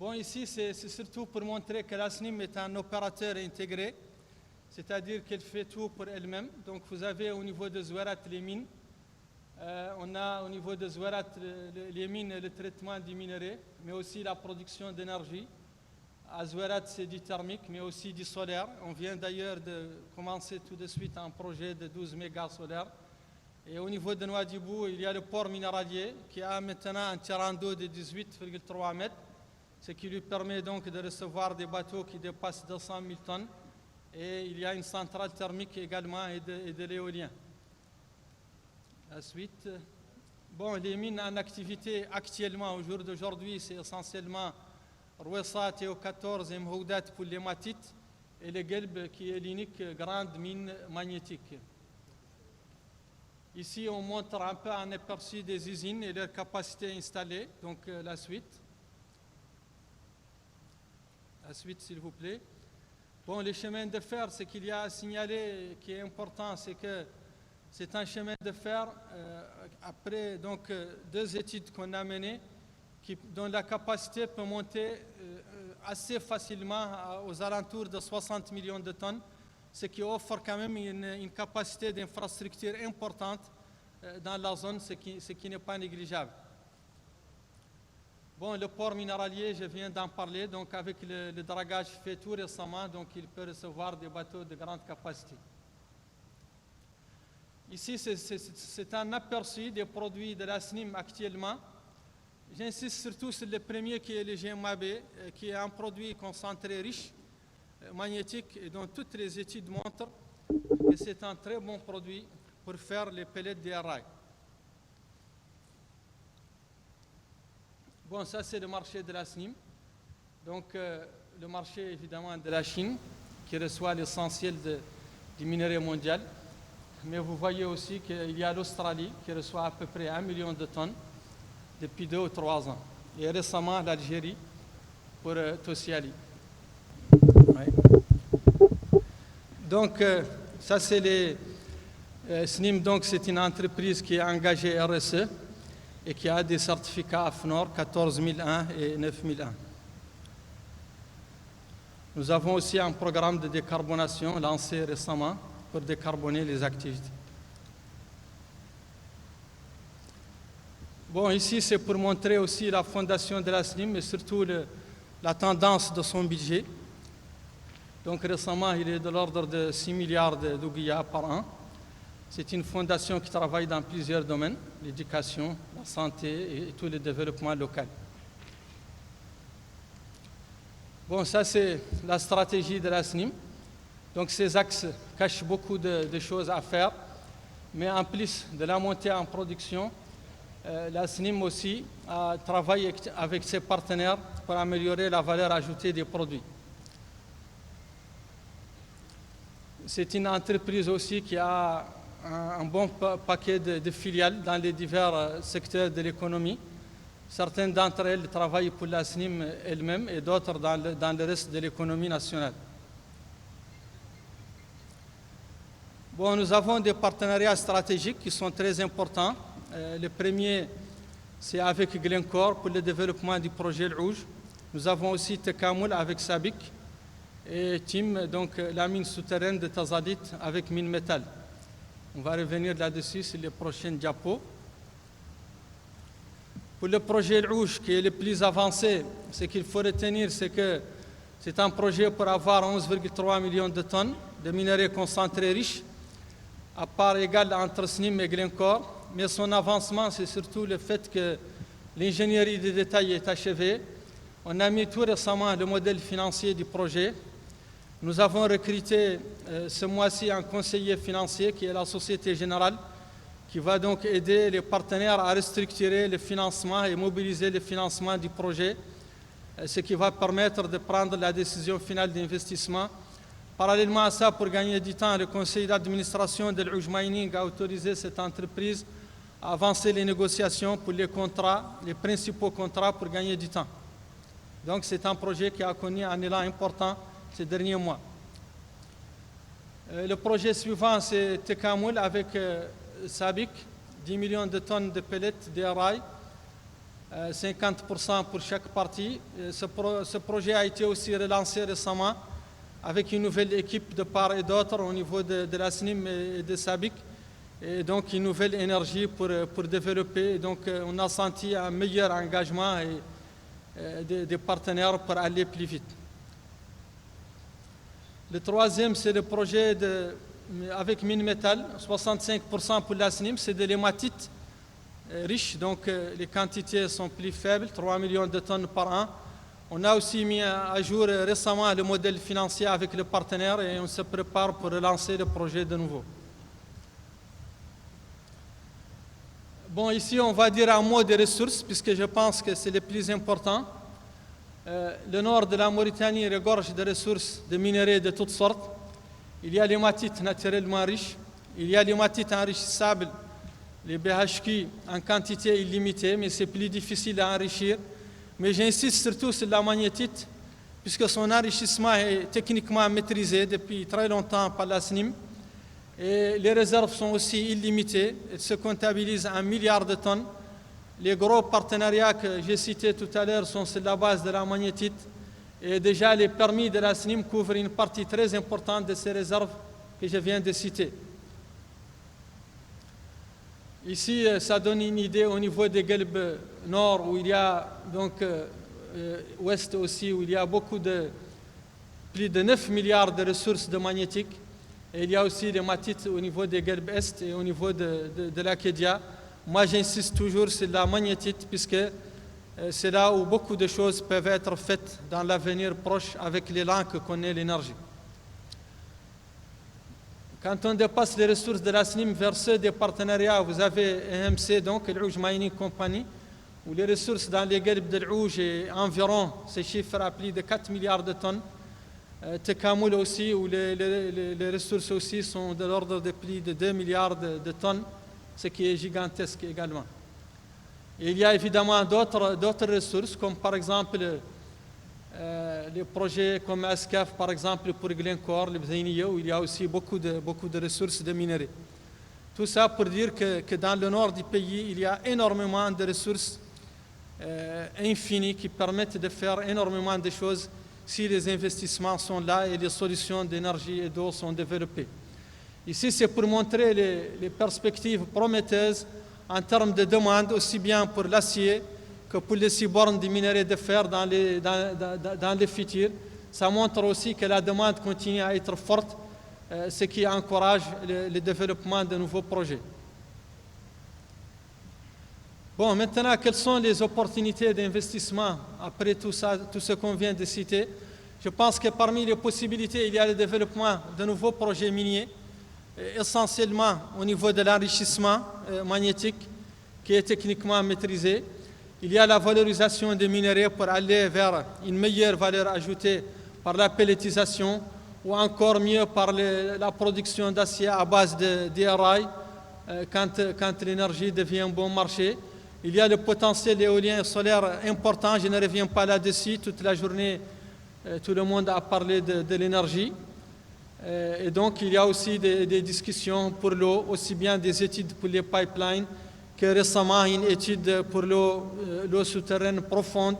Bon, ici, c'est surtout pour montrer que la SNIM est un opérateur intégré, c'est-à-dire qu'elle fait tout pour elle-même. Donc, vous avez au niveau de Zouarat les mines. On a au niveau de Zouarat les mines et le traitement des minerais, mais aussi la production d'énergie. À Zouarat, c'est du thermique, mais aussi du solaire. On vient d'ailleurs de commencer tout de suite un projet de 12 mégas solaires. Et au niveau de Nouadhibou, il y a le port minéralier qui a maintenant un terrain d'eau de 18,3 mètres, ce qui lui permet donc de recevoir des bateaux qui dépassent 200 000 tonnes. Et il y a une centrale thermique également et de l'éolien. La suite. Bon, les mines en activité actuellement, au jour d'aujourd'hui, c'est essentiellement Rouessat, TO14 et Mhoudat pour l'hématite et le Gelb qui est l'unique grande mine magnétique. Ici, on montre un peu un aperçu des usines et leurs capacités installées. Donc, la suite. La suite, s'il vous plaît. Bon, les chemins de fer, ce qu'il y a à signaler qui est important, c'est que c'est un chemin de fer, après donc, 2 études qu'on a menées, dont la capacité peut monter assez facilement aux alentours de 60 millions de tonnes, ce qui offre quand même une capacité d'infrastructure importante dans la zone, ce qui n'est pas négligeable. Bon, le port minéralier, je viens d'en parler, donc avec le dragage fait tout récemment, donc il peut recevoir des bateaux de grande capacité. Ici, c'est un aperçu des produits de la SNIM actuellement. J'insiste surtout sur le premier qui est le GMAB, qui est un produit concentré riche, magnétique, et dont toutes les études montrent que c'est un très bon produit pour faire les pellets DRI. Bon, ça c'est le marché de la SNIM. Donc le marché évidemment de la Chine, qui reçoit l'essentiel du minerai mondial. Mais vous voyez aussi qu'il y a l'Australie qui reçoit à peu près 1 million de tonnes depuis 2 ou 3 ans. Et récemment l'Algérie pour Tossiali. Ouais. Donc ça c'est les SNIM, donc c'est une entreprise qui est engagée RSE et qui a des certificats AFNOR 14001 et 9001. Nous avons aussi un programme de décarbonation lancé récemment pour décarboner les activités. Bon, ici c'est pour montrer aussi la fondation de la SNIM et surtout la tendance de son budget. Donc récemment, il est de l'ordre de 6 milliards d'ouguiyas par an. C'est une fondation qui travaille dans plusieurs domaines, l'éducation, la santé et tout le développement local. Bon, ça c'est la stratégie de la SNIM. Donc ces axes cachent beaucoup de choses à faire, mais en plus de la montée en production, la SNIM aussi travaille avec ses partenaires pour améliorer la valeur ajoutée des produits. C'est une entreprise aussi qui a un bon paquet de filiales dans les divers secteurs de l'économie. Certaines d'entre elles travaillent pour la SNIM elle-même et d'autres dans le reste de l'économie nationale. Bon, nous avons des partenariats stratégiques qui sont très importants. Le premier, c'est avec Glencore pour le développement du projet Le Rouge. Nous avons aussi Tekamoul avec Sabic et Tim, donc la mine souterraine de Tazadit avec Mine Metal. On va revenir là-dessus sur les prochaines diapos. Pour le projet Le Rouge, qui est le plus avancé, ce qu'il faut retenir, c'est que c'est un projet pour avoir 11,3 millions de tonnes de minerais concentrés riches, à part égale entre SNIM et Glencore, mais son avancement, c'est surtout le fait que l'ingénierie de détail est achevée. On a mis tout récemment le modèle financier du projet. Nous avons recruté ce mois-ci un conseiller financier qui est la Société Générale, qui va donc aider les partenaires à restructurer le financement et mobiliser le financement du projet, ce qui va permettre de prendre la décision finale d'investissement. Parallèlement à ça, pour gagner du temps, le conseil d'administration de l'Ouj Mining a autorisé cette entreprise à avancer les négociations pour les contrats, les principaux contrats pour gagner du temps. Donc c'est un projet qui a connu un élan important ces derniers mois. Le projet suivant, c'est Tekamoul avec Sabic, 10 millions de tonnes de pellets DRI. 50% pour chaque partie. Ce projet a été aussi relancé récemment avec une nouvelle équipe de part et d'autre au niveau de la SNIM et de SABIC, et donc une nouvelle énergie pour développer. Et donc on a senti un meilleur engagement des partenaires pour aller plus vite. Le troisième, c'est le projet avec mine métal, 65% pour la SNIM, c'est de l'hématite riche, donc les quantités sont plus faibles, 3 millions de tonnes par an. On a aussi mis à jour récemment le modèle financier avec le partenaire et on se prépare pour relancer le projet de nouveau. Bon, ici on va dire un mot des ressources puisque je pense que c'est le plus important. Le nord de la Mauritanie regorge de ressources de minerais de toutes sortes. Il y a l'hématite naturellement riche, il y a l'hématite enrichissable, les BHQ en quantité illimitée, mais c'est plus difficile à enrichir. Mais j'insiste surtout sur la magnétite, puisque son enrichissement est techniquement maîtrisé depuis très longtemps par la SNIM. Et les réserves sont aussi illimitées, elles se comptabilisent en milliards de tonnes. Les gros partenariats que j'ai cités tout à l'heure sont sur la base de la magnétite. Et déjà, les permis de la SNIM couvrent une partie très importante de ces réserves que je viens de citer. Ici, ça donne une idée au niveau des Guelbes Nord, où il y a donc ouest aussi, où il y a plus de 9 milliards de ressources de magnétiques. Et il y a aussi des matites au niveau des Guelbes Est et au niveau de l'Acadia. Moi, j'insiste toujours sur la magnétite, puisque c'est là où beaucoup de choses peuvent être faites dans l'avenir proche avec l'élan que connaît l'énergie. Quand on dépasse les ressources de la SNIM vers ceux des partenariats, vous avez EMC, donc l'Ouj Mining Company, où les ressources dans les Guelbes de l'Ouj est environ, ces chiffres à plus de 4 milliards de tonnes. Tekamoul aussi, où les ressources aussi sont de l'ordre de plus de 2 milliards de tonnes, ce qui est gigantesque également. Et il y a évidemment d'autres ressources, comme par exemple les projets comme ASCAF, par exemple, pour Glencore, le Bzainiya, où il y a aussi beaucoup de ressources de minerais. Tout ça pour dire que dans le nord du pays, il y a énormément de ressources infinies qui permettent de faire énormément de choses si les investissements sont là et les solutions d'énergie et d'eau sont développées. Ici, c'est pour montrer les perspectives prometteuses en termes de demande, aussi bien pour l'acier que pour les cybornes du minerai de fer dans les futurs. Ça montre aussi que la demande continue à être forte, ce qui encourage le développement de nouveaux projets. Bon, maintenant, quelles sont les opportunités d'investissement après tout ce qu'on vient de citer? Je pense que parmi les possibilités, il y a le développement de nouveaux projets miniers, essentiellement au niveau de l'enrichissement magnétique, qui est techniquement maîtrisé. Il y a la valorisation des minerais pour aller vers une meilleure valeur ajoutée par la pelletisation ou encore mieux par la production d'acier à base de DRI quand l'énergie devient bon marché. Il y a le potentiel éolien et solaire important, je ne reviens pas là-dessus, toute la journée tout le monde a parlé de l'énergie. Et donc il y a aussi des discussions pour l'eau, aussi bien des études pour les pipelines que récemment une étude pour l'eau souterraine profonde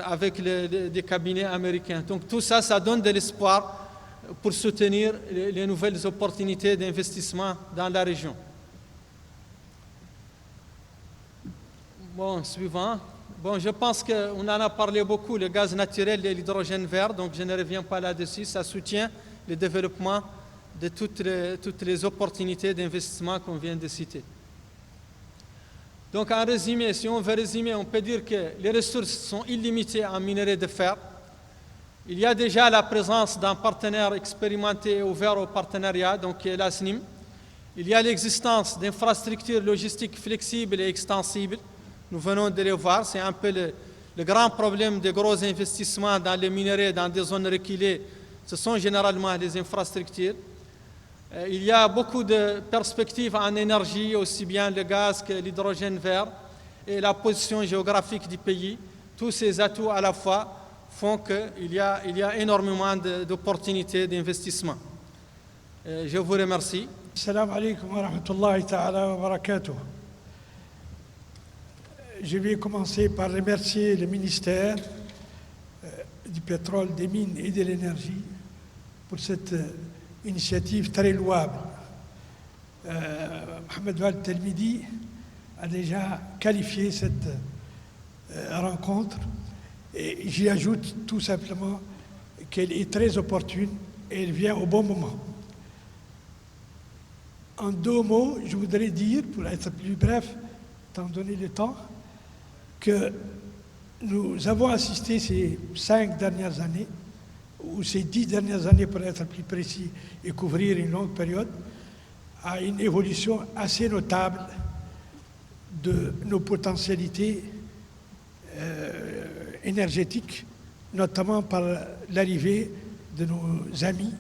avec des cabinets américains. Donc tout ça, ça donne de l'espoir pour soutenir les nouvelles opportunités d'investissement dans la région. Bon, suivant. Bon, je pense qu'on en a parlé beaucoup, le gaz naturel et l'hydrogène vert, donc je ne reviens pas là-dessus. Ça soutient le développement de toutes les opportunités d'investissement qu'on vient de citer. Donc en résumé, si on veut résumer, on peut dire que les ressources sont illimitées en minerais de fer. Il y a déjà la présence d'un partenaire expérimenté et ouvert au partenariat, donc qui est la SNIM. Il y a l'existence d'infrastructures logistiques flexibles et extensibles. Nous venons de les voir, c'est un peu le grand problème des gros investissements dans les minerais, dans des zones reculées. Ce sont généralement les infrastructures. Il y a beaucoup de perspectives en énergie, aussi bien le gaz que l'hydrogène vert et la position géographique du pays. Tous ces atouts à la fois font qu'il y a énormément d'opportunités d'investissement. Je vous remercie. Assalamu alaikum wa rahmatullahi ta'ala wa barakatuh. Je vais commencer par remercier le ministère du pétrole, des mines et de l'énergie pour cette initiative très louable. Mohamed Wald Telmidi a déjà qualifié cette rencontre et j'y ajoute tout simplement qu'elle est très opportune et elle vient au bon moment. En 2 mots, je voudrais dire, pour être plus bref, étant donné le temps, que nous avons assisté ces 5 dernières années, ou ces 10 dernières années pour être plus précis et couvrir une longue période, à une évolution assez notable de nos potentialités énergétiques, notamment par l'arrivée de nos amis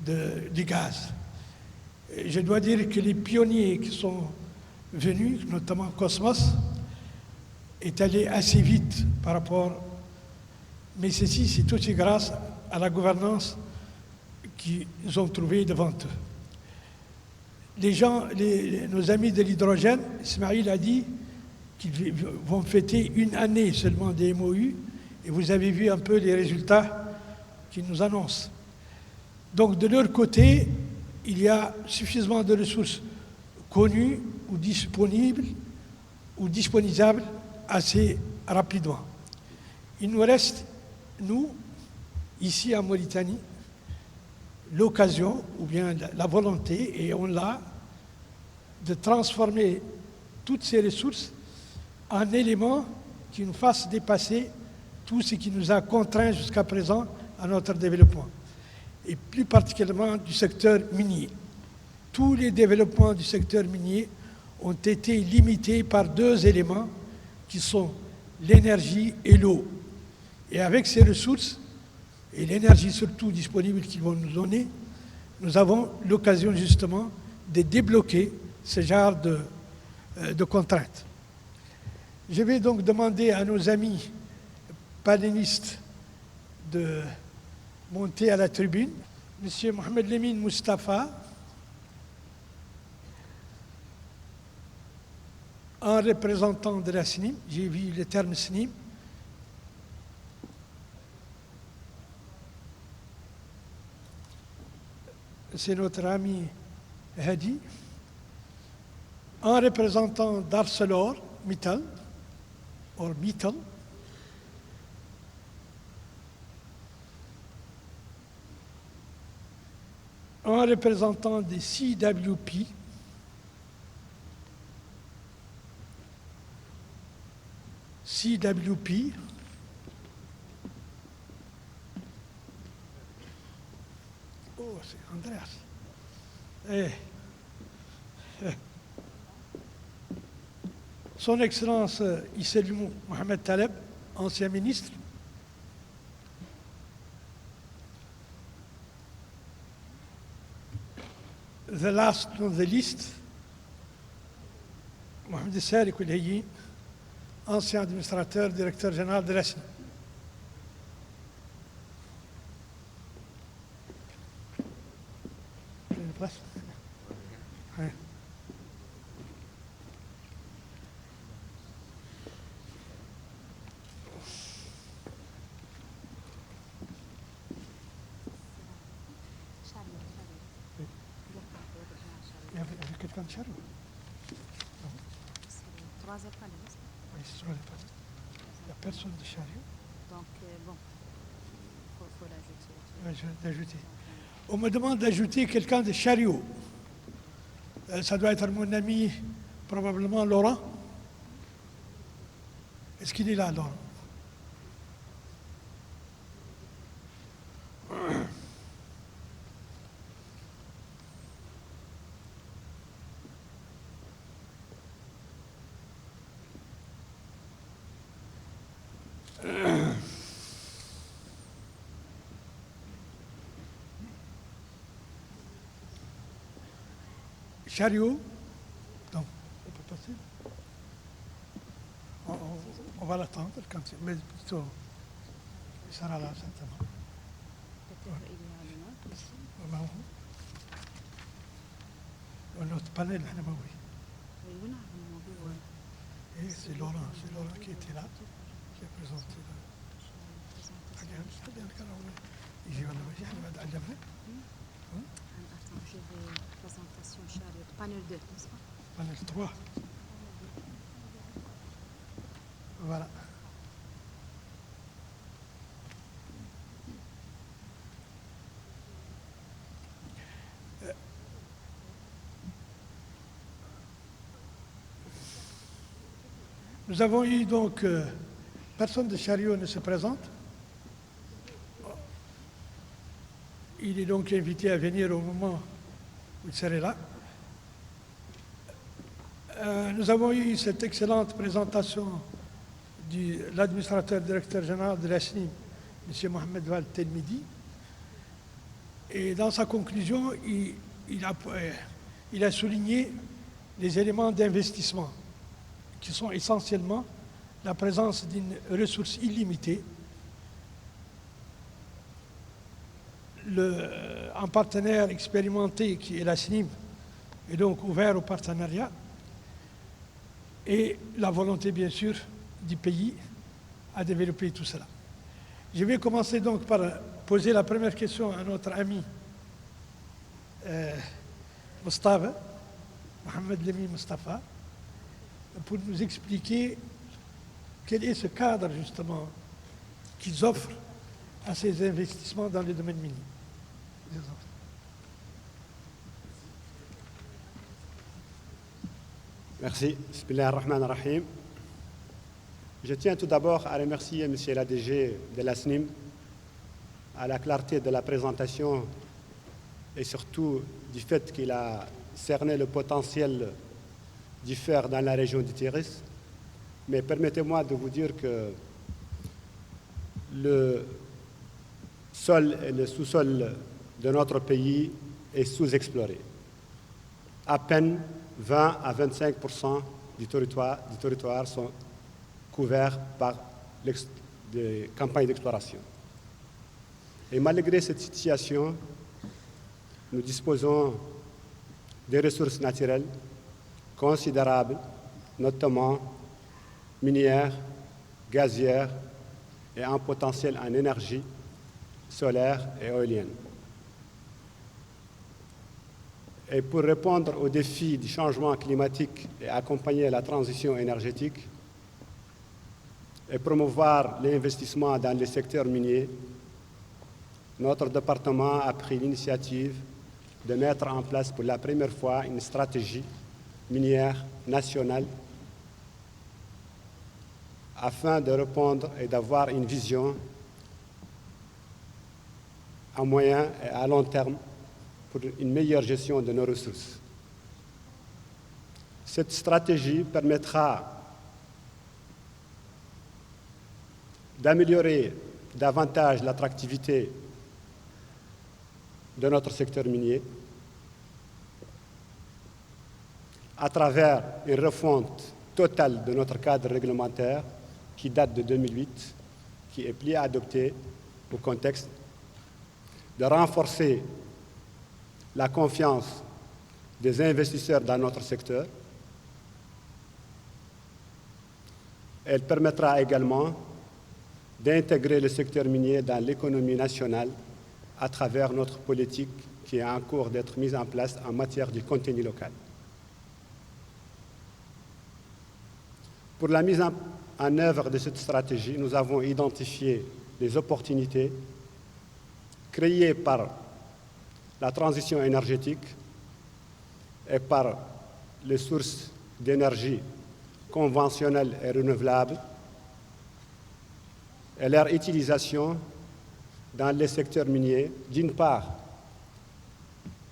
du gaz. Je dois dire que les pionniers qui sont venus, notamment Cosmos, est allé assez vite par rapport, mais ceci c'est aussi grâce à la gouvernance qu'ils ont trouvée devant eux. Nos amis de l'hydrogène, Ismaïl a dit qu'ils vont fêter 1 année seulement des MOU et vous avez vu un peu les résultats qu'ils nous annoncent. Donc de leur côté, il y a suffisamment de ressources connues ou disponibles ou disponibilisables assez rapidement. Il nous reste, nous, ici en Mauritanie, l'occasion ou bien la volonté, et on l'a, de transformer toutes ces ressources en éléments qui nous fassent dépasser tout ce qui nous a contraints jusqu'à présent à notre développement, et plus particulièrement du secteur minier. Tous les développements du secteur minier ont été limités par 2 éléments qui sont l'énergie et l'eau. Et avec ces ressources, et l'énergie surtout disponible qu'ils vont nous donner, nous avons l'occasion justement de débloquer ce genre de contraintes. Je vais donc demander à nos amis panélistes de monter à la tribune. Monsieur Mohamed Lemine Mustafa, un représentant de la SNIM, j'ai vu le terme SNIM, c'est notre ami Hadi, un représentant d'ArcelorMittal, un représentant de CWP, oh, c'est Andreas. Son Excellence Isselimou Mohamed Taleb, ancien ministre. The last on the list, Mohamed Salik Oulhayi, ancien administrateur, directeur général de la SNIM. Il y avait quelqu'un de chariot? C'est le 3e panéliste. Oui, c'est sur les panélistes. Il n'y a personne de chariot. Donc, bon, il faut l'ajouter. Oui, je vais l'ajouter. On me demande d'ajouter quelqu'un de chariot. Ça doit être mon ami, probablement Laurent. Est-ce qu'il est là, Laurent? Chariot, donc, on peut passer. On va l'attendre, mais plutôt, il sera là, certainement. Peut-être il y a une autre ici. Notre panel, oui. Oui, oui, non, Et c'est Laurent qui était là, qui a présenté le. Attends, je vais présentation chariot, panel 2, n'est-ce pas? Panel 3. Voilà. Nous avons eu donc, personne de chariot ne se présente. Il est donc invité à venir au moment où il serait là. Nous avons eu cette excellente présentation de l'administrateur directeur général de la SNIM, M. Mohamed Val Telmidi. Et dans sa conclusion, il a souligné les éléments d'investissement qui sont essentiellement la présence d'une ressource illimitée, un partenaire expérimenté qui est la SNIM est donc ouvert au partenariat, et la volonté bien sûr du pays à développer tout cela. Je vais commencer donc par poser la première question à notre ami Mustafa, Mohamed Lemi Mustafa, pour nous expliquer quel est ce cadre justement qu'ils offrent à ces investissements dans le domaine minier. Merci. Bismillah ar-Rahman ar-Rahim. Je tiens tout d'abord à remercier M. l'ADG de la SNIM à la clarté de la présentation et surtout du fait qu'il a cerné le potentiel du fer dans la région du Tiris. Mais permettez-moi de vous dire que le sol et le sous-sol de notre pays est sous-exploré. À peine 20 à 25% du territoire sont couverts par des campagnes d'exploration. Et malgré cette situation, nous disposons des ressources naturelles considérables, notamment minières, gazières et un potentiel en énergie solaire et éolienne. Et pour répondre aux défis du changement climatique et accompagner la transition énergétique et promouvoir l'investissement dans les secteurs miniers, notre département a pris l'initiative de mettre en place pour la première fois une stratégie minière nationale afin de répondre et d'avoir une vision à moyen et à long terme pour une meilleure gestion de nos ressources. Cette stratégie permettra d'améliorer davantage l'attractivité de notre secteur minier à travers une refonte totale de notre cadre réglementaire qui date de 2008, qui est plié à adopter au contexte, de renforcer la confiance des investisseurs dans notre secteur. Elle permettra également d'intégrer le secteur minier dans l'économie nationale à travers notre politique qui est en cours d'être mise en place en matière de contenu local. Pour la mise en œuvre de cette stratégie, nous avons identifié les opportunités créées par la transition énergétique et par les sources d'énergie conventionnelles et renouvelables et leur utilisation dans les secteurs miniers, d'une part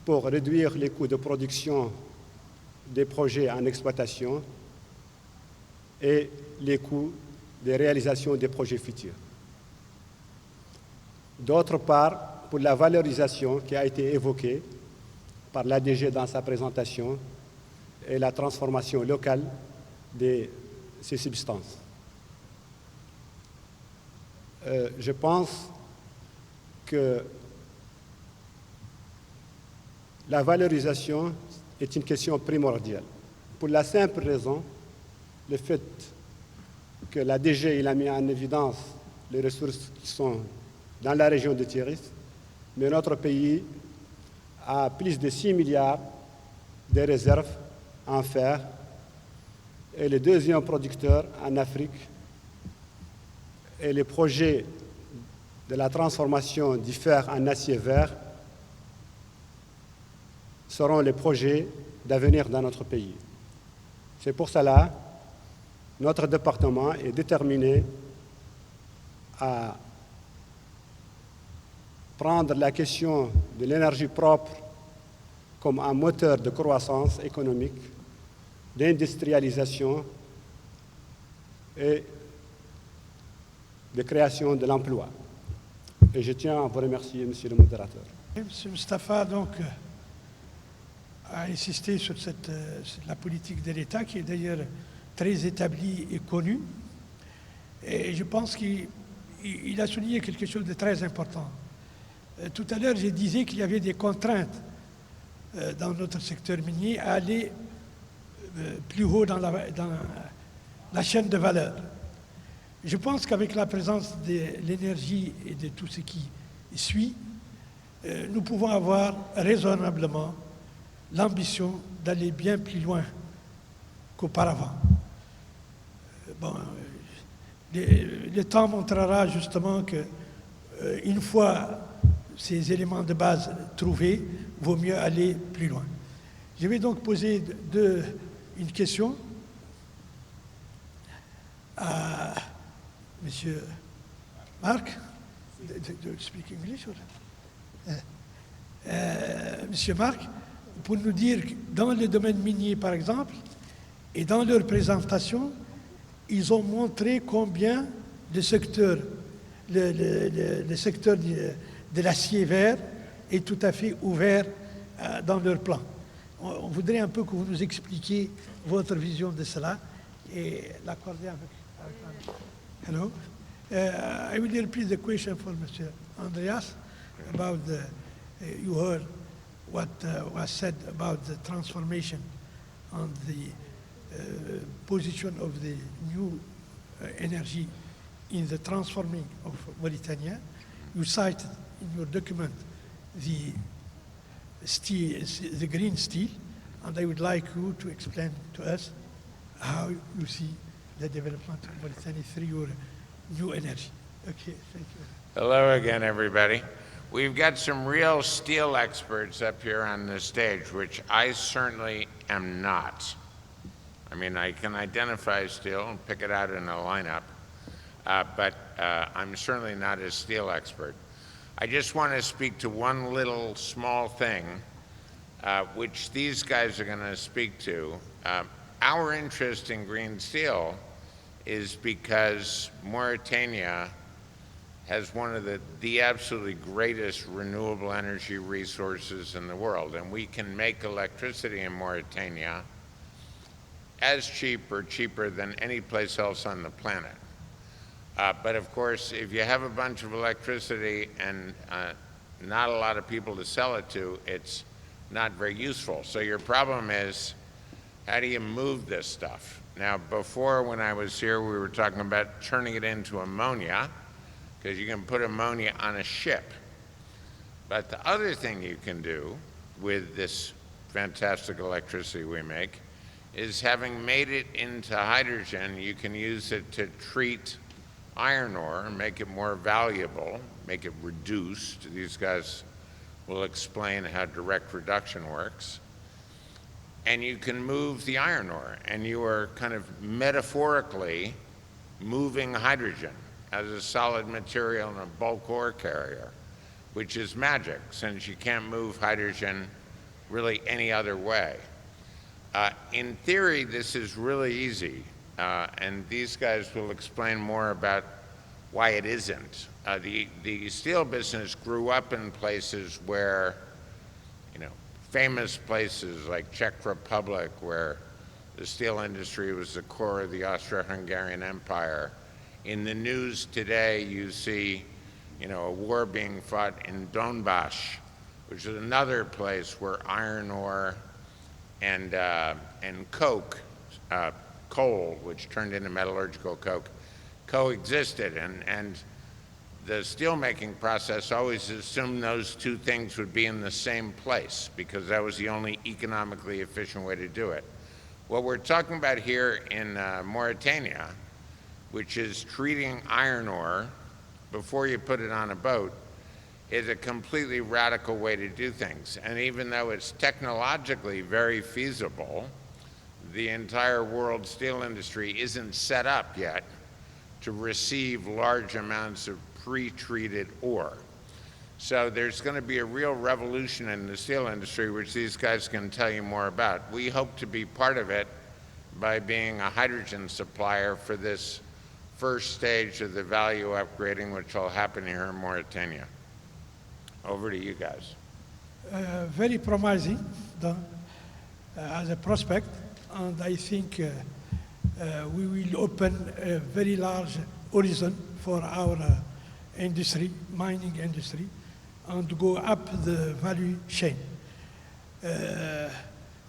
pour réduire les coûts de production des projets en exploitation et les coûts de réalisation des projets futurs. D'autre part, pour la valorisation qui a été évoquée par l'ADG dans sa présentation et la transformation locale de ces substances. Je pense que la valorisation est une question primordiale. Pour la simple raison, le fait que la DG il a mis en évidence les ressources qui sont dans la région de Tiris, mais notre pays a plus de 6 milliards de réserves en fer et le deuxième producteur en Afrique. Et les projets de la transformation du fer en acier vert seront les projets d'avenir dans notre pays. C'est pour cela que notre département est déterminé à prendre la question de l'énergie propre comme un moteur de croissance économique, d'industrialisation et de création de l'emploi. Et je tiens à vous remercier, Monsieur le modérateur. M. Mustafa donc, a insisté sur la politique de l'État qui est d'ailleurs très établie et connue. Et je pense qu'il a souligné quelque chose de très important. Tout à l'heure, je disais qu'il y avait des contraintes dans notre secteur minier à aller plus haut dans la chaîne de valeur. Je pense qu'avec la présence de l'énergie et de tout ce qui suit, nous pouvons avoir raisonnablement l'ambition d'aller bien plus loin qu'auparavant. Bon, le temps montrera justement que une fois ces éléments de base trouvés, vaut mieux aller plus loin. Je vais donc poser une question à M. Marc. Do you speak English? Monsieur Marc, pour nous dire que dans le domaine minier, par exemple, et dans leur présentation, ils ont montré combien le secteur de l'acier vert est tout à fait ouvert dans leur plan. On voudrait un peu que vous nous expliquiez votre vision de cela et l'accorder avec. Hello. I will repeat the question for Mr. Andreas about you heard what was said about the transformation on the position of the new energy in the transforming of Mauritania. You cited in your document the steel, the green steel, and I would like you to explain to us how you see the development of Mauritania through your new energy. Okay, thank you. Hello again, everybody. We've got some real steel experts up here on the stage, which I certainly am not. I mean, I can identify steel and pick it out in a lineup, but I'm certainly not a steel expert. I just want to speak to one little small thing, which these guys are going to speak to. Our interest in green steel is because Mauritania has one of the absolutely greatest renewable energy resources in the world, and we can make electricity in Mauritania as cheap or cheaper than any place else on the planet. But of course, if you have a bunch of electricity and not a lot of people to sell it to, it's not very useful. So your problem is, how do you move this stuff? Now, before when I was here, we were talking about turning it into ammonia, because you can put ammonia on a ship. But the other thing you can do with this fantastic electricity we make is, having made it into hydrogen, you can use it to treat iron ore and make it more valuable, make it reduced. These guys will explain how direct reduction works. And you can move the iron ore, and you are kind of metaphorically moving hydrogen as a solid material in a bulk ore carrier, which is magic, since you can't move hydrogen really any other way. In theory, this is really easy, and these guys will explain more about why it isn't. The steel business grew up in places where, famous places like Czech Republic, where the steel industry was the core of the Austro-Hungarian Empire. In the news today, you see, a war being fought in Donbass, which is another place where iron ore and coke coal, which turned into metallurgical coke, coexisted. And the steelmaking process always assumed those two things would be in the same place because that was the only economically efficient way to do it. What we're talking about here in Mauritania, which is treating iron ore before you put it on a boat, is a completely radical way to do things. And even though it's technologically very feasible, the entire world steel industry isn't set up yet to receive large amounts of pre-treated ore. So there's going to be a real revolution in the steel industry, which these guys can tell you more about. We hope to be part of it by being a hydrogen supplier for this first stage of the value upgrading, which will happen here in Mauritania. Over to you guys. Very promising as a prospect, and I think we will open a very large horizon for our industry, mining industry, and go up the value chain.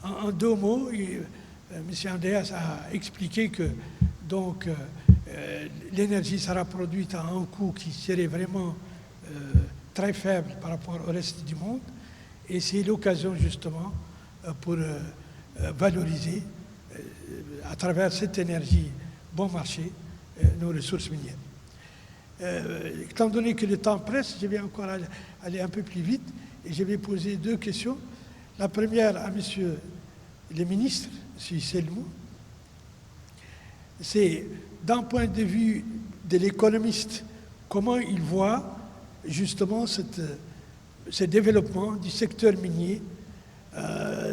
En deux mots, M. Andreas a expliqué que donc l'énergie sera produite à un coût qui serait vraiment très faible par rapport au reste du monde, et c'est l'occasion justement pour valoriser à travers cette énergie bon marché nos ressources minières. Étant donné que le temps presse, je vais encore aller un peu plus vite et je vais poser deux questions. La première à Monsieur le ministre, M. Selmou, c'est d'un point de vue de l'économiste, comment il voit justement ce développement du secteur minier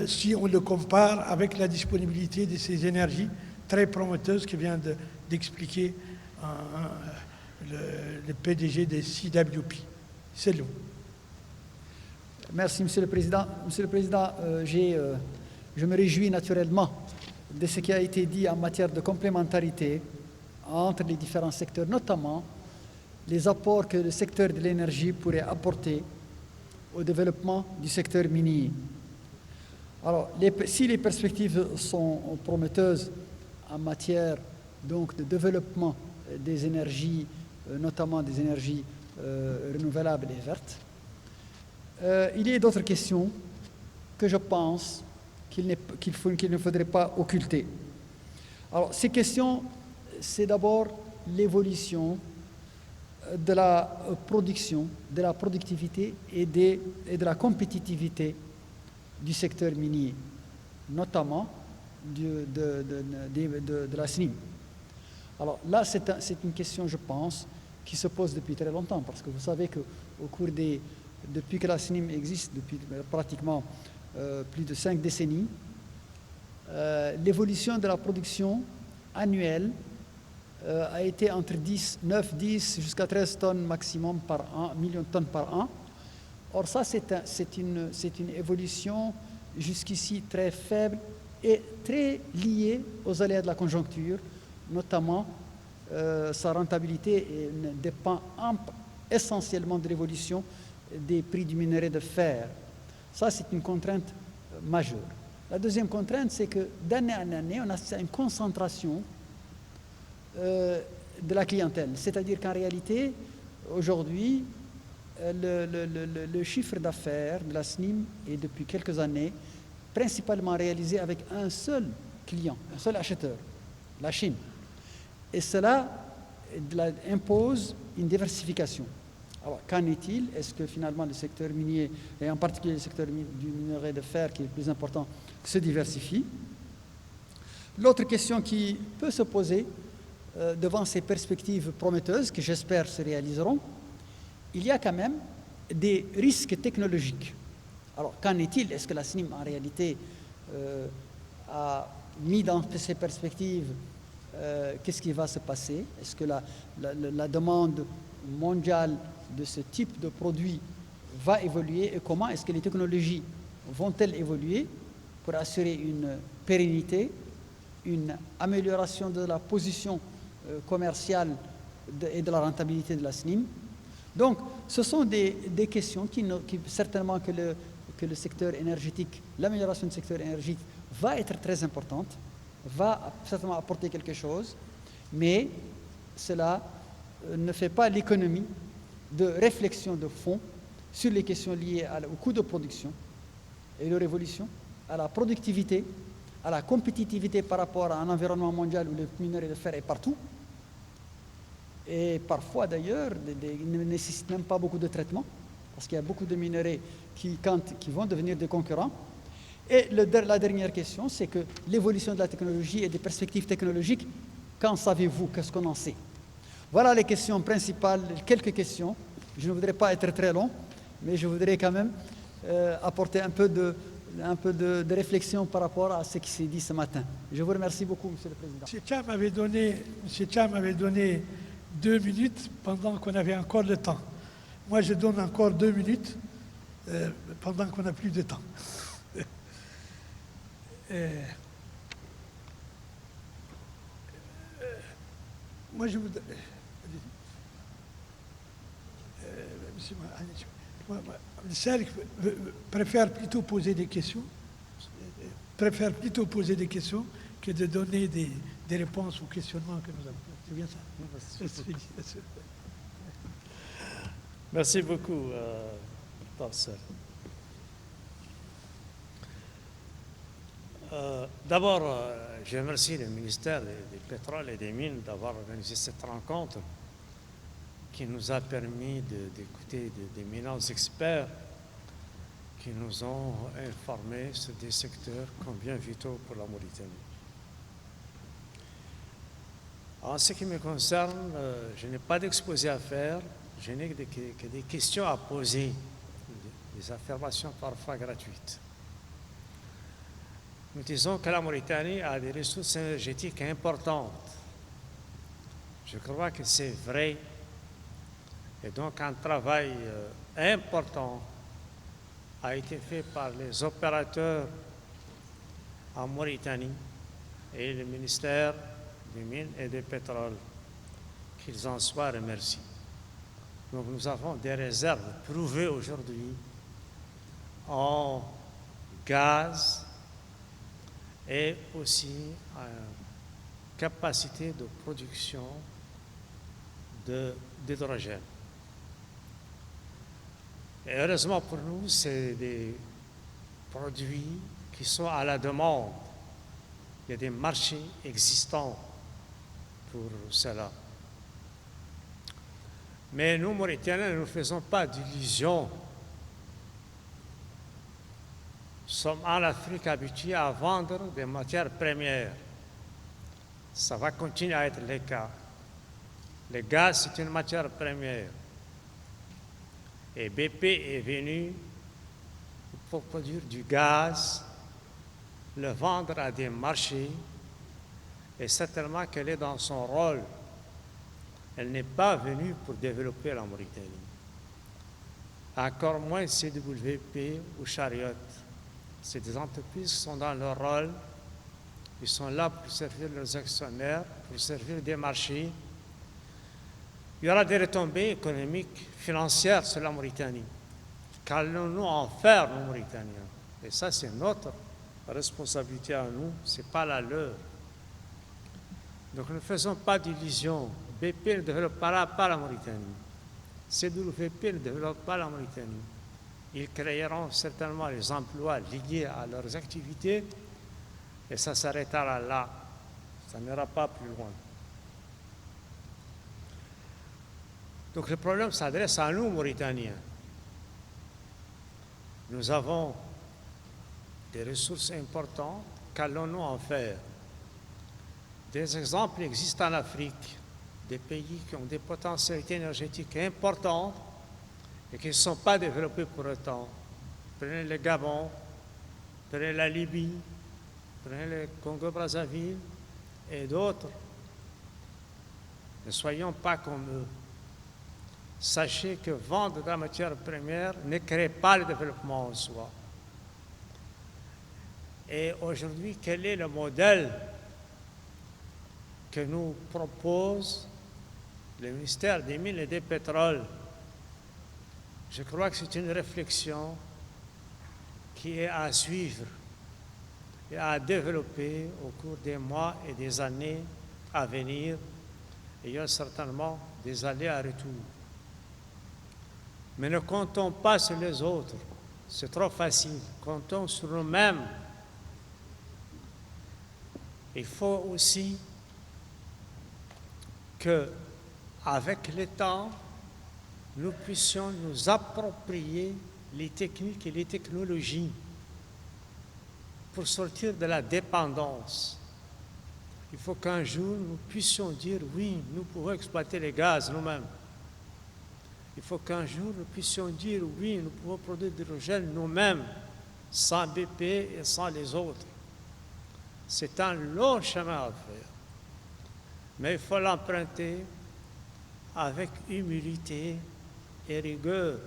si on le compare avec la disponibilité de ces énergies très prometteuses que vient d'expliquer le PDG de CWP. C'est long. Merci, Monsieur le Président. Monsieur le Président, je me réjouis naturellement de ce qui a été dit en matière de complémentarité entre les différents secteurs, notamment les apports que le secteur de l'énergie pourrait apporter au développement du secteur minier. Alors, si les perspectives sont prometteuses en matière donc, de développement des énergies, notamment des énergies renouvelables et vertes, il y a d'autres questions que je pense qu'il ne faudrait pas occulter. Alors, ces questions, c'est d'abord l'évolution de la production, de la productivité et de la compétitivité du secteur minier, notamment de la SNIM. Alors là, c'est une question, je pense, qui se pose depuis très longtemps, parce que vous savez qu'au cours depuis que la SNIM existe, depuis pratiquement plus de 5 décennies, l'évolution de la production annuelle a été entre 9, 10 jusqu'à 13 tonnes maximum par an, millions de tonnes par an. Or ça, c'est une évolution jusqu'ici très faible et très liée aux aléas de la conjoncture, notamment sa rentabilité dépend essentiellement de l'évolution des prix du minerai de fer. Ça, c'est une contrainte majeure. La deuxième contrainte, c'est que d'année en année, on a une concentration de la clientèle. C'est-à-dire qu'en réalité, aujourd'hui, le chiffre d'affaires de la SNIM est depuis quelques années principalement réalisé avec un seul client, un seul acheteur, la Chine. Et cela impose une diversification. Alors, qu'en est-il? Est-ce que finalement le secteur minier, et en particulier le secteur du minerai de fer, qui est le plus important, se diversifie? L'autre question qui peut se poser devant ces perspectives prometteuses, que j'espère se réaliseront, il y a quand même des risques technologiques. Alors, qu'en est-il? Est-ce que la SNIM, en réalité, a mis dans ces perspectives qu'est-ce qui va se passer? Est-ce que la demande mondiale de ce type de produit va évoluer et comment est-ce que les technologies vont-elles évoluer pour assurer une pérennité, une amélioration de la position commerciale et de la rentabilité de la SNIM? Donc, ce sont des questions qui certainement que le secteur énergétique, l'amélioration du secteur énergétique va être très importante va certainement apporter quelque chose, mais cela ne fait pas l'économie de réflexion de fond sur les questions liées au coût de production et de révolution, à la productivité, à la compétitivité par rapport à un environnement mondial où le minerai de fer est partout. Et parfois d'ailleurs, il ne nécessite même pas beaucoup de traitement, parce qu'il y a beaucoup de minerais qui vont devenir des concurrents. Et la dernière question, c'est que l'évolution de la technologie et des perspectives technologiques, qu'en savez-vous? Qu'est-ce qu'on en sait? Voilà les questions principales, quelques questions. Je ne voudrais pas être très long, mais je voudrais quand même apporter un peu de réflexion par rapport à ce qui s'est dit ce matin. Je vous remercie beaucoup, Monsieur le Président. M. Cham m'avait donné 2 minutes pendant qu'on avait encore le temps. Moi, je donne encore 2 minutes pendant qu'on n'a plus de temps. Moi, je vous... Monsieur Serge préfère plutôt poser des questions, que de donner des réponses aux questionnements que nous avons. C'est bien ça. Merci beaucoup, professeur. D'abord, je remercie le ministère du Pétrole et des Mines d'avoir organisé cette rencontre qui nous a permis d'écouter des éminents experts qui nous ont informés sur des secteurs combien vitaux pour la Mauritanie. En ce qui me concerne, je n'ai pas d'exposé à faire, je n'ai que des questions à poser, des affirmations parfois gratuites. Nous disons que la Mauritanie a des ressources énergétiques importantes. Je crois que c'est vrai. Et donc un travail important a été fait par les opérateurs en Mauritanie et le ministère des Mines et du Pétrole. Qu'ils en soient remerciés. Donc nous avons des réserves prouvées aujourd'hui en gaz et aussi capacité de production d'hydrogène. Et heureusement pour nous, c'est des produits qui sont à la demande. Il y a des marchés existants pour cela. Mais nous, Mauritaniens, nous ne faisons pas d'illusions. Nous sommes en Afrique habitués à vendre des matières premières. Ça va continuer à être le cas. Le gaz, c'est une matière première. Et BP est venu pour produire du gaz, le vendre à des marchés, et certainement qu'elle est dans son rôle. Elle n'est pas venue pour développer la Mauritanie. Encore moins CWP ou Chariot. C'est des entreprises qui sont dans leur rôle. Ils sont là pour servir leurs actionnaires, pour servir des marchés. Il y aura des retombées économiques, financières sur la Mauritanie. Qu'allons-nous en faire, nos Mauritaniens? Et ça, c'est notre responsabilité à nous, ce n'est pas la leur. Donc ne faisons pas d'illusions. BP ne développera pas la Mauritanie. CWP ne développe pas la Mauritanie. Ils créeront certainement les emplois liés à leurs activités et ça s'arrêtera là. Ça n'ira pas plus loin. Donc le problème s'adresse à nous, Mauritaniens. Nous avons des ressources importantes. Qu'allons-nous en faire? Des exemples existent en Afrique, des pays qui ont des potentialités énergétiques importantes et qui ne sont pas développés pour autant. Prenez le Gabon, prenez la Libye, prenez le Congo-Brazzaville et d'autres. Ne soyons pas comme eux. Sachez que vendre de la matière première ne crée pas le développement en soi. Et aujourd'hui, quel est le modèle que nous propose le ministère des Mines et des Pétroles? Je crois que c'est une réflexion qui est à suivre. et à développer au cours des mois et des années à venir. Il y a certainement des allers à retour. Mais ne comptons pas sur les autres, c'est trop facile. Comptons sur nous-mêmes. Il faut aussi que, avec le temps, nous puissions nous approprier les techniques et les technologies pour sortir de la dépendance. Il faut qu'un jour nous puissions dire oui, nous pouvons exploiter les gaz nous-mêmes. Il faut qu'un jour nous puissions dire oui, nous pouvons produire de l'hydrogène nous-mêmes, sans BP et sans les autres. C'est un long chemin à faire, mais il faut l'emprunter avec humilité et rigueur.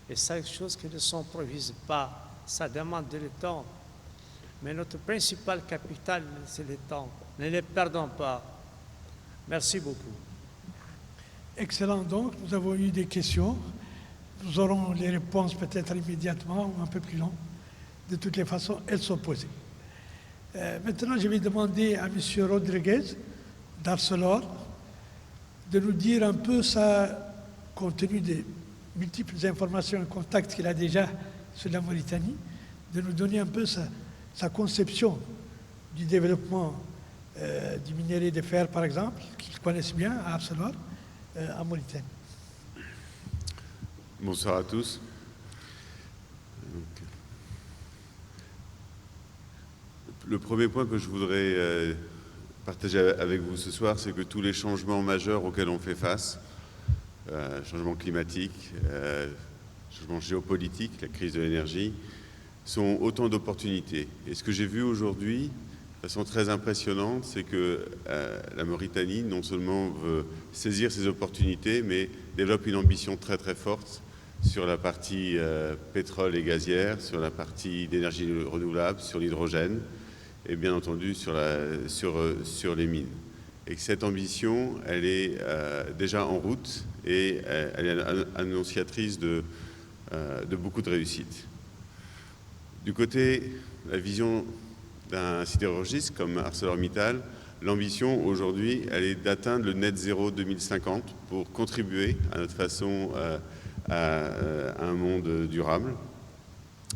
Et c'est quelque chose qui ne s'improvise pas, ça demande du temps. Mais notre principal capital, c'est le temps. Ne les perdons pas. Merci beaucoup. Excellent, donc nous avons eu des questions. Nous aurons les réponses peut-être immédiatement ou un peu plus long. De toutes les façons, elles sont posées. Maintenant, je vais demander à M. Rodriguez d'Arcelor de nous dire un peu compte tenu des multiples informations et contacts qu'il a déjà sur la Mauritanie, de nous donner un peu sa conception du développement du minerai de fer, par exemple, qu'ils connaissent bien à Arcelor, en Mauritanie. Bonsoir à tous. Le premier point que je voudrais partager avec vous ce soir, c'est que tous les changements majeurs auxquels on fait face, changement climatique, changement géopolitique, la crise de l'énergie, sont autant d'opportunités. Et ce que j'ai vu aujourd'hui, de façon très impressionnante, c'est que la Mauritanie non seulement veut saisir ces opportunités, mais développe une ambition très très forte sur la partie pétrole et gazière, sur la partie d'énergie renouvelable, sur l'hydrogène, et bien entendu sur les mines. Et que cette ambition, elle est déjà en route et elle est annonciatrice de beaucoup de réussites. Du côté de la vision d'un sidérurgiste comme ArcelorMittal, l'ambition aujourd'hui, elle est d'atteindre le net zéro 2050 pour contribuer à notre façon à un monde durable,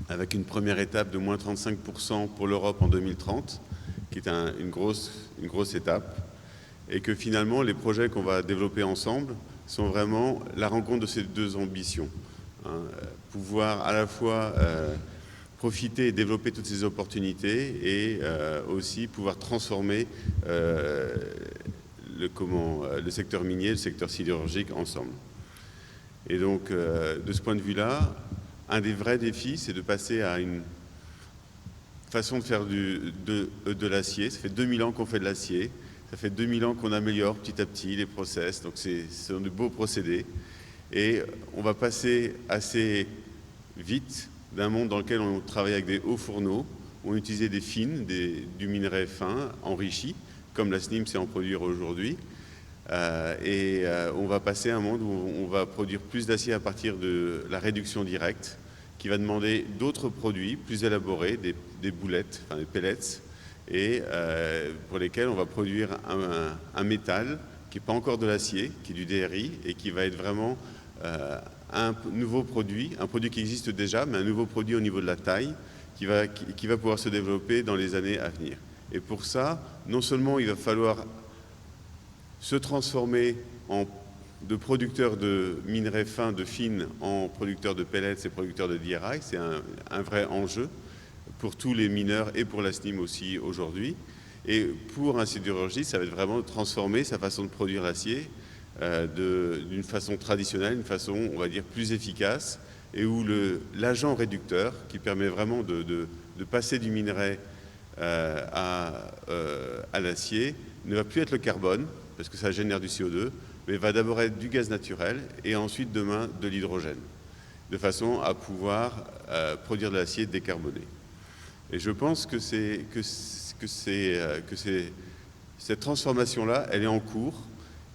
avec une première étape de moins 35% pour l'Europe en 2030, qui est une grosse étape, et que finalement les projets qu'on va développer ensemble sont vraiment la rencontre de ces deux ambitions. Pouvoir à la fois profiter et développer toutes ces opportunités et aussi pouvoir transformer le secteur minier, le secteur sidérurgique ensemble. Et donc, de ce point de vue-là, un des vrais défis, c'est de passer à une façon de faire de l'acier. Ça fait 2000 ans qu'on fait de l'acier. Ça fait 2000 ans qu'on améliore petit à petit les process. Donc, ce sont de beaux procédés. Et on va passer assez vite d'un monde dans lequel on travaille avec des hauts fourneaux, où on utilisait des fines, du minerai fin, enrichi, comme la SNIM sait en produire aujourd'hui. On va passer à un monde où on va produire plus d'acier à partir de la réduction directe, qui va demander d'autres produits plus élaborés, des boulettes, enfin des pellets, et pour lesquels on va produire un métal qui n'est pas encore de l'acier, qui est du DRI, et qui va être vraiment un nouveau produit, un produit qui existe déjà, mais un nouveau produit au niveau de la taille, qui va pouvoir se développer dans les années à venir. Et pour ça, non seulement il va falloir se transformer de producteurs de minerais fins, de fines, en producteurs de pellets et producteurs de DRI. C'est un vrai enjeu pour tous les mineurs et pour la SNIM aussi aujourd'hui. Et pour un sidérurgiste, ça va être vraiment de transformer sa façon de produire l'acier d'une façon traditionnelle, une façon, on va dire, plus efficace, et où l'agent réducteur, qui permet vraiment de passer du minerai à l'acier, ne va plus être le carbone, parce que ça génère du CO2, mais va d'abord être du gaz naturel et ensuite demain de l'hydrogène, de façon à pouvoir produire de l'acier décarboné. Et je pense que cette transformation-là, elle est en cours,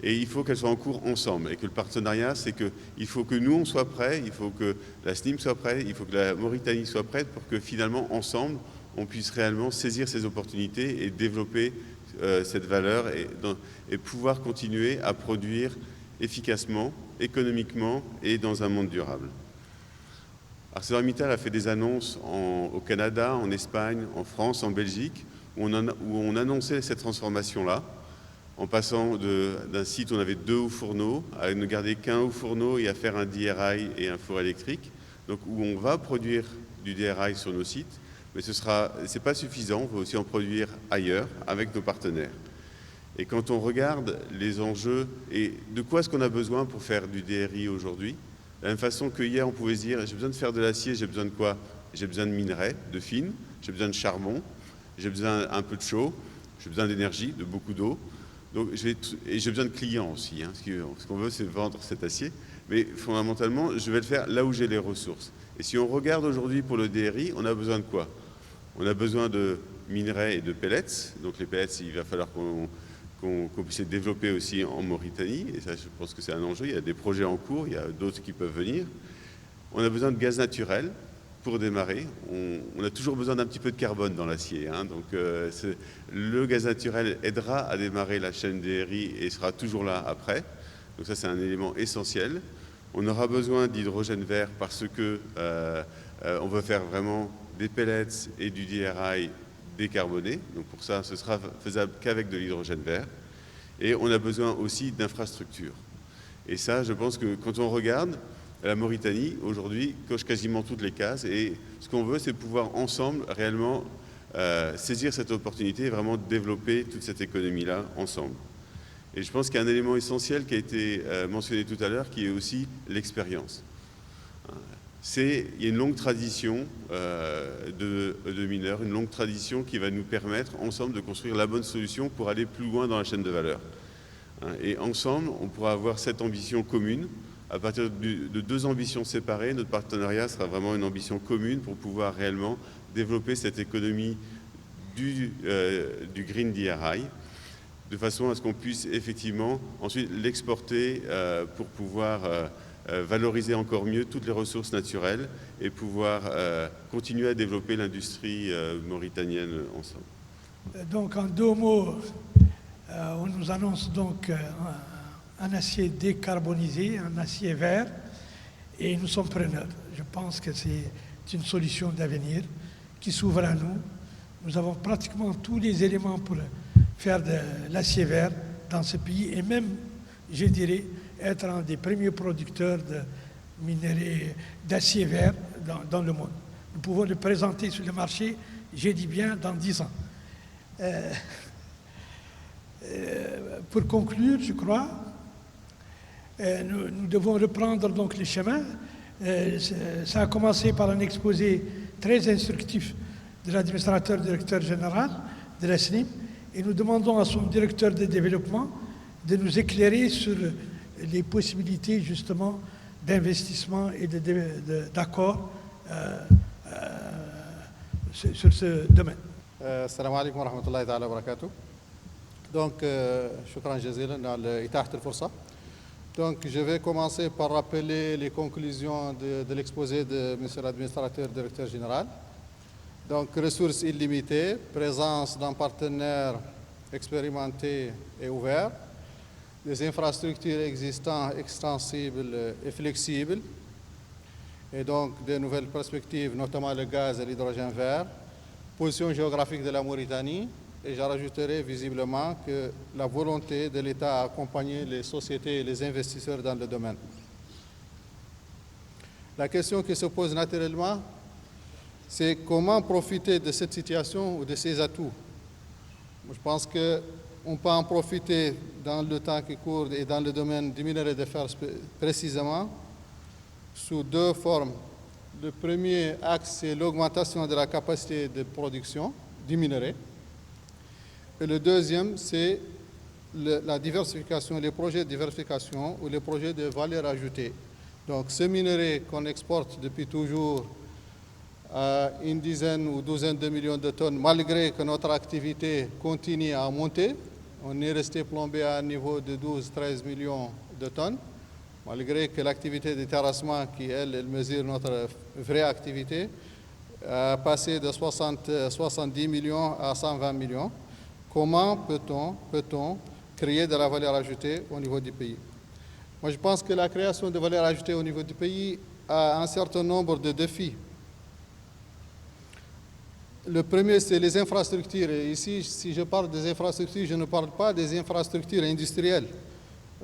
et il faut qu'elle soit en cours ensemble, et que le partenariat, c'est qu'il faut que nous, on soit prêts, il faut que la SNIM soit prête, il faut que la Mauritanie soit prête pour que finalement, ensemble, on puisse réellement saisir ces opportunités et développer cette valeur et pouvoir continuer à produire efficacement, économiquement et dans un monde durable. ArcelorMittal a fait des annonces au Canada, en Espagne, en France, en Belgique, où on annonçait cette transformation-là, en passant d'un site où on avait 2 hauts fourneaux à ne garder qu'un haut fourneau et à faire un DRI et un four électrique, donc où on va produire du DRI sur nos sites, mais c'est pas suffisant, on va aussi en produire ailleurs avec nos partenaires. Et quand on regarde les enjeux et de quoi est-ce qu'on a besoin pour faire du DRI aujourd'hui, de la même façon que hier on pouvait se dire j'ai besoin de faire de l'acier, j'ai besoin de quoi? J'ai besoin de minerais, de fines, j'ai besoin de charbon, j'ai besoin un peu de chaud, j'ai besoin d'énergie, de beaucoup d'eau. Donc, et j'ai besoin de clients aussi. Hein, ce qu'on veut, c'est vendre cet acier. Mais fondamentalement, je vais le faire là où j'ai les ressources. Et si on regarde aujourd'hui pour le DRI, on a besoin de quoi? On a besoin de minerais et de pellets. Donc les pellets, il va falloir qu'on puisse les développer aussi en Mauritanie. Et ça, je pense que c'est un enjeu. Il y a des projets en cours, il y a d'autres qui peuvent venir. On a besoin de gaz naturel pour démarrer. On a toujours besoin d'un petit peu de carbone dans l'acier. Hein, donc le gaz naturel aidera à démarrer la chaîne DRI et sera toujours là après. Donc ça, c'est un élément essentiel. On aura besoin d'hydrogène vert parce que on veut faire vraiment des pellets et du DRI décarboné. Donc pour ça, ce sera faisable qu'avec de l'hydrogène vert. Et on a besoin aussi d'infrastructures. Et ça, je pense que quand on regarde, la Mauritanie, aujourd'hui, coche quasiment toutes les cases. Et ce qu'on veut, c'est pouvoir ensemble réellement saisir cette opportunité et vraiment développer toute cette économie-là ensemble. Et je pense qu'il y a un élément essentiel qui a été mentionné tout à l'heure, qui est aussi l'expérience. Il y a une longue tradition de mineurs, une longue tradition qui va nous permettre ensemble de construire la bonne solution pour aller plus loin dans la chaîne de valeur. Et ensemble, on pourra avoir cette ambition commune. À partir de 2 ambitions séparées, notre partenariat sera vraiment une ambition commune pour pouvoir réellement développer cette économie du Green DRI, de façon à ce qu'on puisse effectivement ensuite l'exporter pour pouvoir valoriser encore mieux toutes les ressources naturelles et pouvoir continuer à développer l'industrie mauritanienne ensemble. Donc en 2 mots, on nous annonce donc un acier décarbonisé, un acier vert, et nous sommes preneurs. Je pense que c'est une solution d'avenir qui s'ouvre à nous. Nous avons pratiquement tous les éléments pour faire de l'acier vert dans ce pays et même, je dirais, être un des premiers producteurs de minerais d'acier vert dans le monde. Nous pouvons le présenter sur le marché, j'ai dit bien, dans 10 ans. Pour conclure, je crois, nous devons reprendre donc le chemin. Ça a commencé par un exposé très instructif de l'administrateur directeur général de la SNIM et nous demandons à son directeur de développement de nous éclairer sur les possibilités justement d'investissement et d'accord sur ce domaine. السلام عليكم ورحمة الله تعالى وبركاته. Donc, شكرا جزيلا على إتاحة الفرصة. Donc, je vais commencer par rappeler les conclusions de l'exposé de M. l'administrateur directeur général. Donc, ressources illimitées, présence d'un partenaire expérimenté et ouvert, des infrastructures existantes, extensibles et flexibles, et donc des nouvelles perspectives, notamment le gaz et l'hydrogène vert, position géographique de la Mauritanie, et je rajouterai visiblement que la volonté de l'État à accompagner les sociétés et les investisseurs dans le domaine. La question qui se pose naturellement, c'est comment profiter de cette situation ou de ces atouts. Je pense qu'on peut en profiter dans le temps qui court et dans le domaine du minerai de fer précisément sous 2 formes. Le premier axe, c'est l'augmentation de la capacité de production du minerai. Et le deuxième, c'est la diversification, les projets de diversification ou les projets de valeur ajoutée. Donc, ce minerai qu'on exporte depuis toujours à une dizaine ou douzaine de millions de tonnes, malgré que notre activité continue à monter, on est resté plombé à un niveau de 12-13 millions de tonnes, malgré que l'activité de terrassement, qui elle mesure notre vraie activité, passer de 70 millions à 120 millions. Comment peut-on créer de la valeur ajoutée au niveau du pays? Moi, je pense que la création de valeur ajoutée au niveau du pays a un certain nombre de défis. Le premier, c'est les infrastructures. Et ici, si je parle des infrastructures, je ne parle pas des infrastructures industrielles.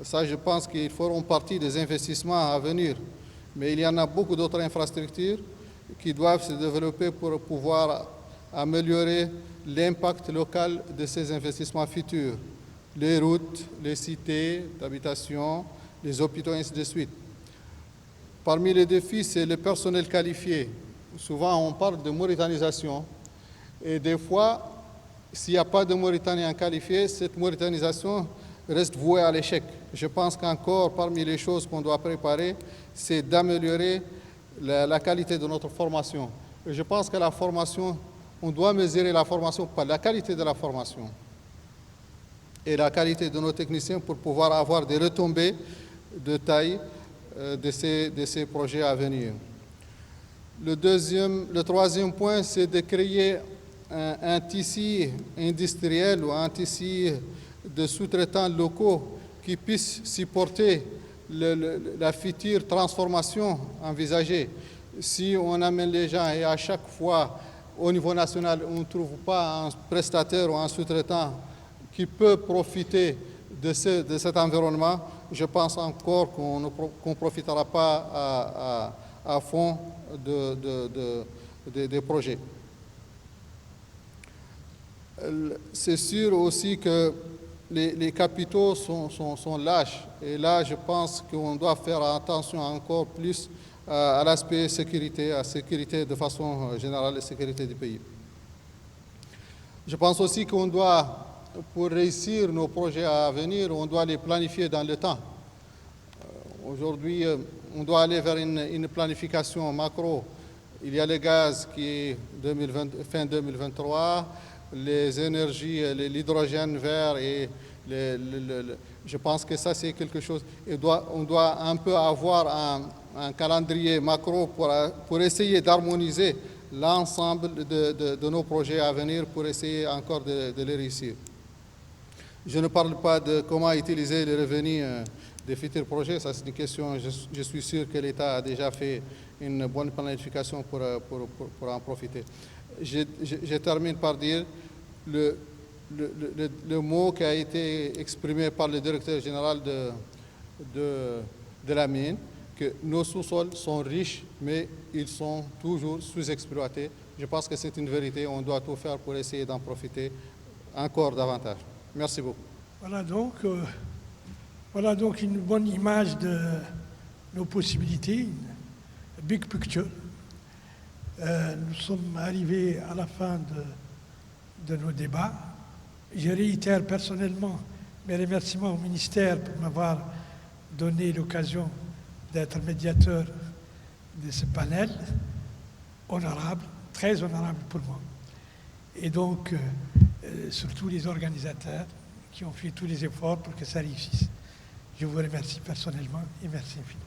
Ça, je pense qu'ils feront partie des investissements à venir. Mais il y en a beaucoup d'autres infrastructures qui doivent se développer pour pouvoir améliorer l'impact local de ces investissements futurs. Les routes, les cités d'habitation, les hôpitaux, et ainsi de suite. Parmi les défis, c'est le personnel qualifié. Souvent, on parle de mauritanisation. Et des fois, s'il n'y a pas de Mauritaniens qualifiés, cette mauritanisation reste vouée à l'échec. Je pense qu'encore, parmi les choses qu'on doit préparer, c'est d'améliorer la qualité de notre formation. Et je pense que la formation, on doit mesurer la formation par la qualité de la formation et la qualité de nos techniciens pour pouvoir avoir des retombées de taille de ces projets à venir. Le troisième point, c'est de créer un tissu industriel ou un tissu de sous-traitants locaux qui puissent supporter la future transformation envisagée. Si on amène les gens et à chaque fois, au niveau national, on ne trouve pas un prestataire ou un sous-traitant qui peut profiter de cet environnement, je pense encore qu'on ne profitera pas à fond des projets. C'est sûr aussi que les capitaux sont lâches. Et là, je pense qu'on doit faire attention encore plus à l'aspect sécurité, à la sécurité de façon générale, la sécurité du pays. Je pense aussi qu'on doit, pour réussir nos projets à venir, on doit les planifier dans le temps. Aujourd'hui, on doit aller vers une planification macro. Il y a le gaz qui est fin 2023, les énergies, l'hydrogène vert et je pense que ça c'est quelque chose. On doit un peu avoir un calendrier macro pour essayer d'harmoniser l'ensemble de nos projets à venir pour essayer encore de les réussir. Je ne parle pas de comment utiliser les revenus des futurs projets, ça c'est une question, je suis sûr que l'État a déjà fait une bonne planification pour en profiter. Je termine par dire le mot qui a été exprimé par le directeur général de la mine, que nos sous-sols sont riches, mais ils sont toujours sous-exploités. Je pense que c'est une vérité, on doit tout faire pour essayer d'en profiter encore davantage. Merci beaucoup. Voilà donc une bonne image de nos possibilités, une big picture. Nous sommes arrivés à la fin de nos débats. Je réitère personnellement mes remerciements au ministère pour m'avoir donné l'occasion d'être médiateur de ce panel honorable, très honorable pour moi. Et donc, surtout les organisateurs qui ont fait tous les efforts pour que ça réussisse. Je vous remercie personnellement et merci infiniment.